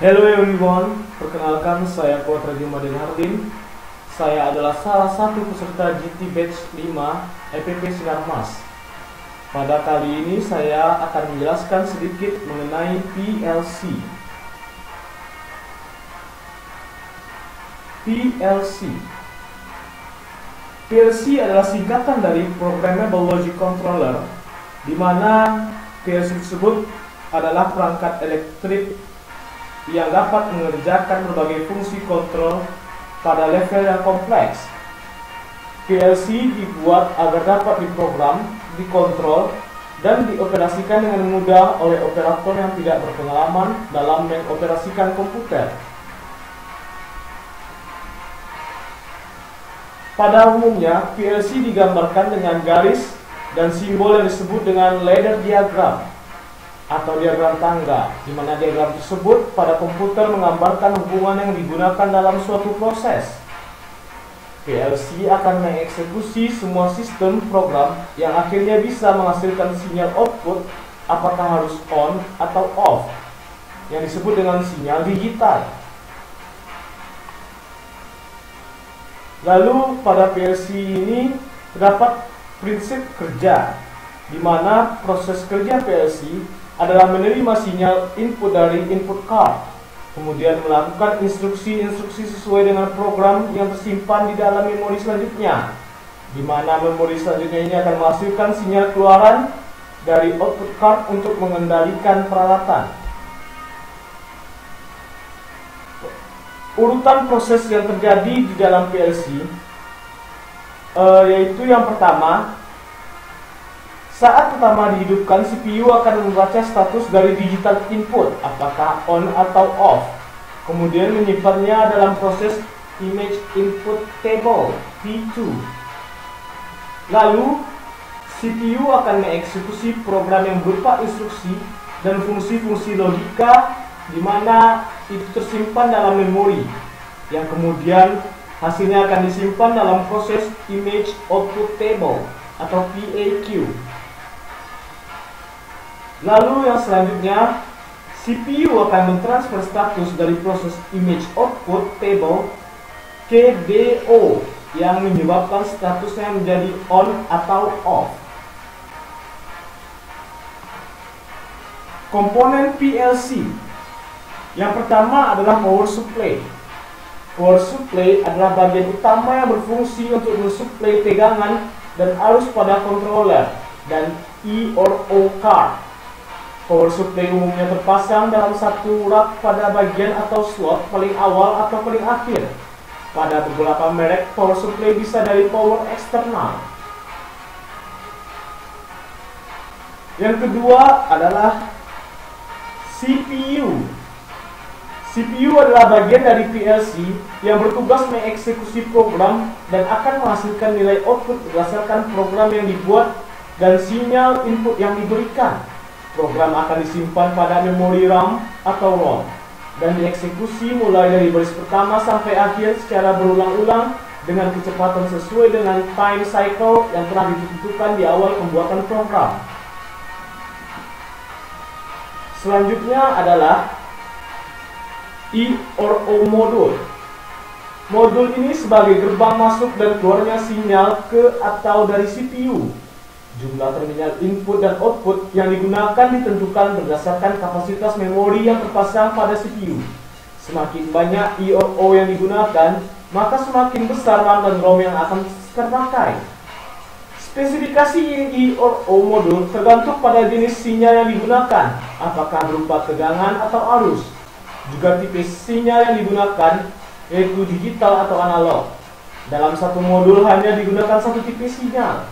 Hello everyone, perkenalkan saya Kuat Rajumadin Hardin. Saya adalah salah satu peserta GT Batch 5 EPP Sinar Mas. Pada kali ini saya akan menjelaskan sedikit mengenai PLC. PLC adalah singkatan dari Programmable Logic Controller, di mana PLC tersebut adalah perangkat elektrik yang dapat mengerjakan berbagai fungsi kontrol pada level yang kompleks. PLC dibuat agar dapat diprogram, dikontrol, dan dioperasikan dengan mudah oleh operator yang tidak berpengalaman dalam mengoperasikan komputer. Pada umumnya, PLC digambarkan dengan garis dan simbol yang disebut dengan ladder diagram atau diagram tangga, di mana diagram tersebut pada komputer menggambarkan hubungan yang digunakan dalam suatu proses. PLC akan mengeksekusi semua sistem program yang akhirnya bisa menghasilkan sinyal output, apakah harus on atau off, yang disebut dengan sinyal digital. Lalu pada PLC ini terdapat prinsip kerja, di mana proses kerja PLC adalah menerima sinyal input dari input card, kemudian melakukan instruksi-instruksi sesuai dengan program yang tersimpan di dalam memori selanjutnya, di mana memori selanjutnya ini akan menghasilkan sinyal keluaran dari output card untuk mengendalikan peralatan. Urutan proses yang terjadi di dalam PLC yaitu yang pertama, saat pertama dihidupkan, CPU akan membaca status dari digital input, apakah on atau off, kemudian menyimpannya dalam proses image input table P2. Lalu CPU akan mengeksekusi program yang berupa instruksi dan fungsi-fungsi logika, di mana itu tersimpan dalam memori, yang kemudian hasilnya akan disimpan dalam proses image output table atau PAQ. Lalu yang selanjutnya, CPU akan mentransfer status dari proses image output table ke DO, yang menyebabkan statusnya menjadi on atau off. Komponen PLC yang pertama adalah power supply. Power supply adalah bagian utama yang berfungsi untuk mensuplai tegangan dan arus pada controller dan I/O card. Power supply umumnya terpasang dalam satu rak pada bagian atau slot paling awal atau paling akhir. Pada beberapa merek, power supply bisa dari power eksternal. Yang kedua adalah CPU. CPU adalah bagian dari PLC yang bertugas mengeksekusi program dan akan menghasilkan nilai output berdasarkan program yang dibuat dan sinyal input yang diberikan. Program akan disimpan pada memori RAM atau ROM dan dieksekusi mulai dari baris pertama sampai akhir secara berulang-ulang dengan kecepatan sesuai dengan time cycle yang telah ditentukan di awal pembuatan program. Selanjutnya adalah I/O modul. Modul ini sebagai gerbang masuk dan keluarnya sinyal ke atau dari CPU. Jumlah terminal input dan output yang digunakan ditentukan berdasarkan kapasitas memori yang terpasang pada CPU. Semakin banyak I/O yang digunakan, maka semakin besar RAM dan ROM yang akan terpakai. Spesifikasi I/O modul tergantung pada jenis sinyal yang digunakan, apakah berupa tegangan atau arus. Juga tipe sinyal yang digunakan, yaitu digital atau analog. Dalam satu modul hanya digunakan satu tipe sinyal.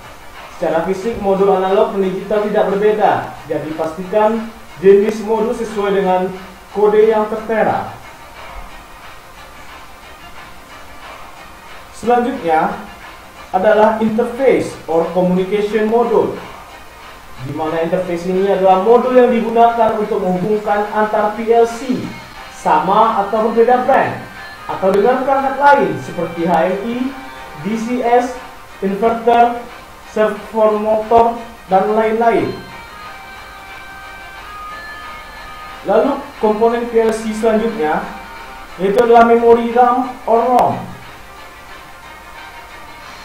Secara fisik, modul analog dan digital tidak berbeda, jadi pastikan jenis modul sesuai dengan kode yang tertera. Selanjutnya adalah interface or communication module, di mana interface ini adalah modul yang digunakan untuk menghubungkan antar PLC sama atau berbeda brand, atau dengan perangkat lain seperti HMI, DCS, inverter, servo motor, dan lain-lain. Lalu komponen PLC selanjutnya yaitu adalah memori RAM or ROM.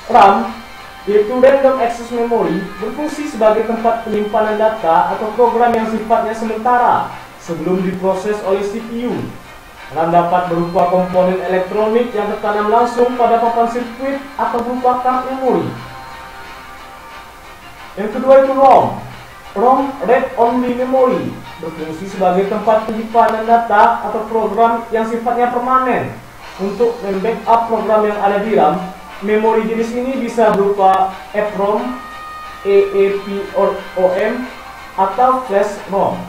RAM yaitu Random Access Memory berfungsi sebagai tempat penyimpanan data atau program yang sifatnya sementara sebelum diproses oleh CPU. RAM dapat berupa komponen elektronik yang tertanam langsung pada papan sirkuit atau berupa kart memori. Yang kedua itu ROM. ROM Read Only Memory berfungsi sebagai tempat penyimpanan data atau program yang sifatnya permanen untuk membackup program yang ada di RAM. Memori jenis ini bisa berupa EPROM, EEPROM, atau Flash ROM.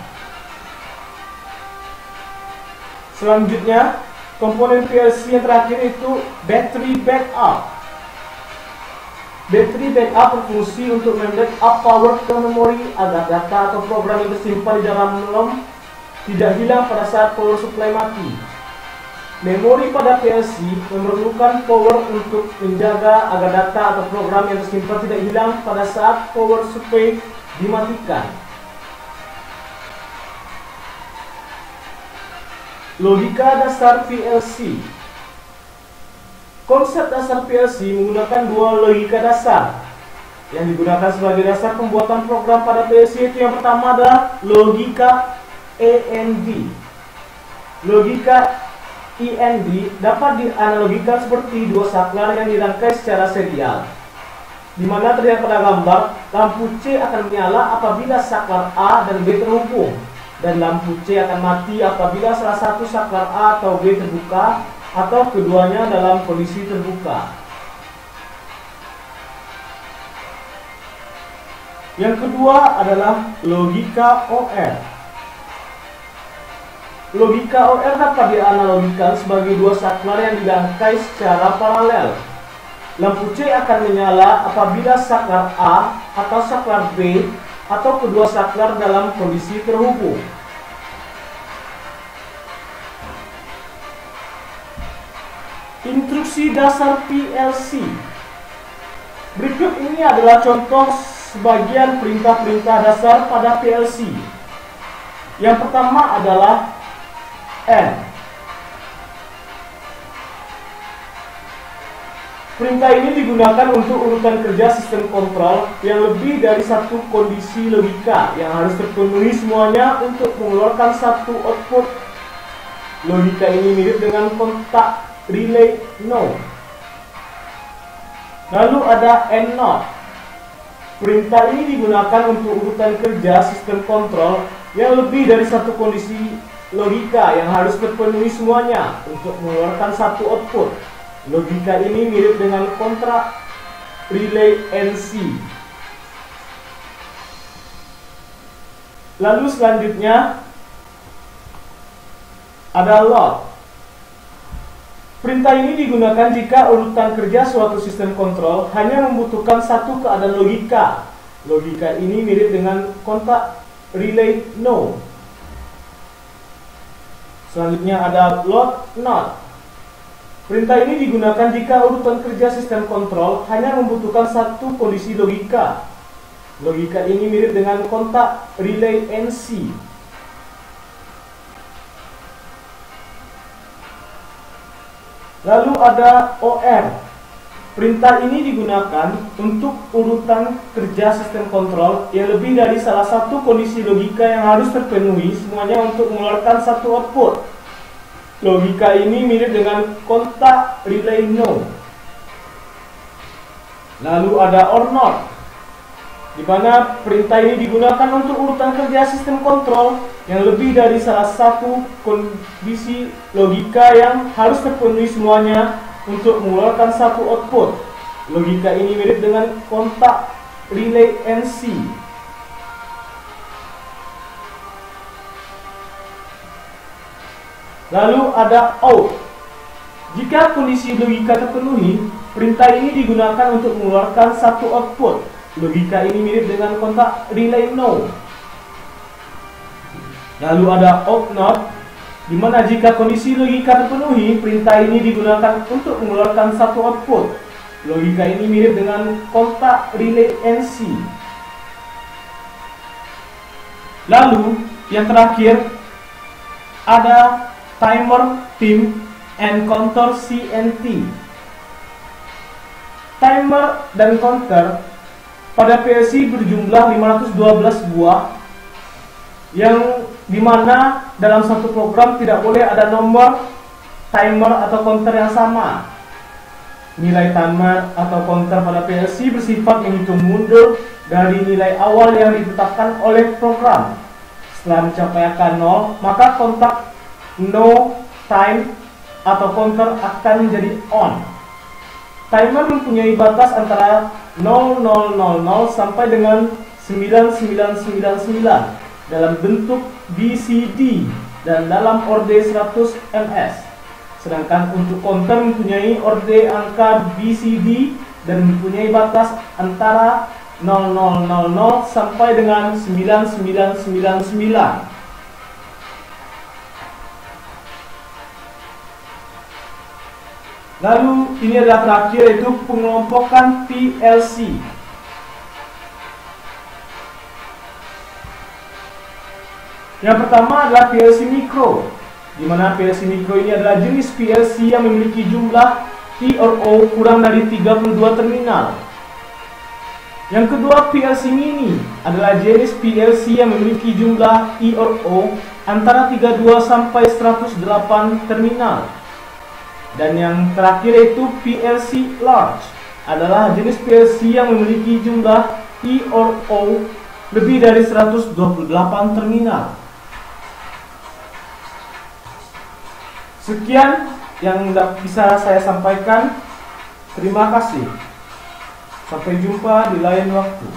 Selanjutnya, komponen PLC yang terakhir itu Battery Backup. Battery backup berfungsi untuk membackup power ke memori agar data atau program yang tersimpan di dalam ROM tidak hilang pada saat power supply mati. Memori pada PLC memerlukan power untuk menjaga agar data atau program yang tersimpan tidak hilang pada saat power supply dimatikan. Logika dasar PLC. Konsep dasar PLC menggunakan dua logika dasar yang digunakan sebagai dasar pembuatan program pada PLC, yaitu yang pertama adalah logika AND. Logika AND dapat dianalogikan seperti dua saklar yang dirangkai secara serial, di mana terlihat pada gambar lampu C akan menyala apabila saklar A dan B terhubung, dan lampu C akan mati apabila salah satu saklar A atau B terbuka atau keduanya dalam kondisi terbuka. Yang kedua adalah logika OR. Logika OR dapat dianalogikan sebagai dua saklar yang dirangkai secara paralel. Lampu C akan menyala apabila saklar A atau saklar B atau kedua saklar dalam kondisi terhubung. Instruksi dasar PLC. Berikut ini adalah contoh sebagian perintah-perintah dasar pada PLC. Yang pertama adalah N. Perintah ini digunakan untuk urutan kerja sistem kontrol yang lebih dari satu kondisi logika yang harus terpenuhi semuanya untuk mengeluarkan satu output. Logika ini mirip dengan kontak relay no. Lalu ada N not. Perintah ini digunakan untuk urutan kerja sistem kontrol yang lebih dari satu kondisi logika yang harus terpenuhi semuanya untuk mengeluarkan satu output. Logika ini mirip dengan kontrak relay NC. Lalu selanjutnya ada load. Perintah ini digunakan jika urutan kerja suatu sistem kontrol hanya membutuhkan satu keadaan logika. Logika ini mirip dengan kontak relay no. Selanjutnya ada load not. Perintah ini digunakan jika urutan kerja sistem kontrol hanya membutuhkan satu kondisi logika. Logika ini mirip dengan kontak relay NC. Lalu ada OR. Perintah ini digunakan untuk urutan kerja sistem kontrol yang lebih dari salah satu kondisi logika yang harus terpenuhi semuanya untuk mengeluarkan satu output. Logika ini mirip dengan kontak relay no. Lalu ada OR not, di mana perintah ini digunakan untuk urutan kerja sistem kontrol yang lebih dari salah satu kondisi logika yang harus terpenuhi semuanya untuk mengeluarkan satu output. Logika ini mirip dengan kontak relay NC. Lalu ada out. Jika kondisi logika terpenuhi, perintah ini digunakan untuk mengeluarkan satu output. Logika ini mirip dengan kontak relay no. Lalu ada out not, di mana jika kondisi logika terpenuhi, perintah ini digunakan untuk mengeluarkan satu output. Logika ini mirip dengan kontak relay NC. Lalu yang terakhir ada timer, tim, and counter CNT. Timer dan counter pada PLC berjumlah 512 buah, yang dimana dalam satu program tidak boleh ada nomor timer atau counter yang sama. Nilai timer atau counter pada PLC bersifat menghitung mundur dari nilai awal yang ditetapkan oleh program. Setelah mencapai angka 0, maka kontak no time atau counter akan menjadi on. Timer mempunyai batas antara 0000 sampai dengan 9999 dalam bentuk BCD dan dalam orde 100 ms. Sedangkan untuk counter mempunyai orde angka BCD dan mempunyai batas antara 0000 sampai dengan 9999. Lalu ini adalah terakhir, yaitu pengelompokan PLC. Yang pertama adalah PLC mikro, di mana PLC mikro ini adalah jenis PLC yang memiliki jumlah I or O kurang dari 32 terminal. Yang kedua, PLC mini adalah jenis PLC yang memiliki jumlah I or O antara 32 sampai 108 terminal. Dan yang terakhir yaitu PLC large adalah jenis PLC yang memiliki jumlah I or O lebih dari 128 terminal. Sekian yang bisa saya sampaikan. Terima kasih. Sampai jumpa di lain waktu.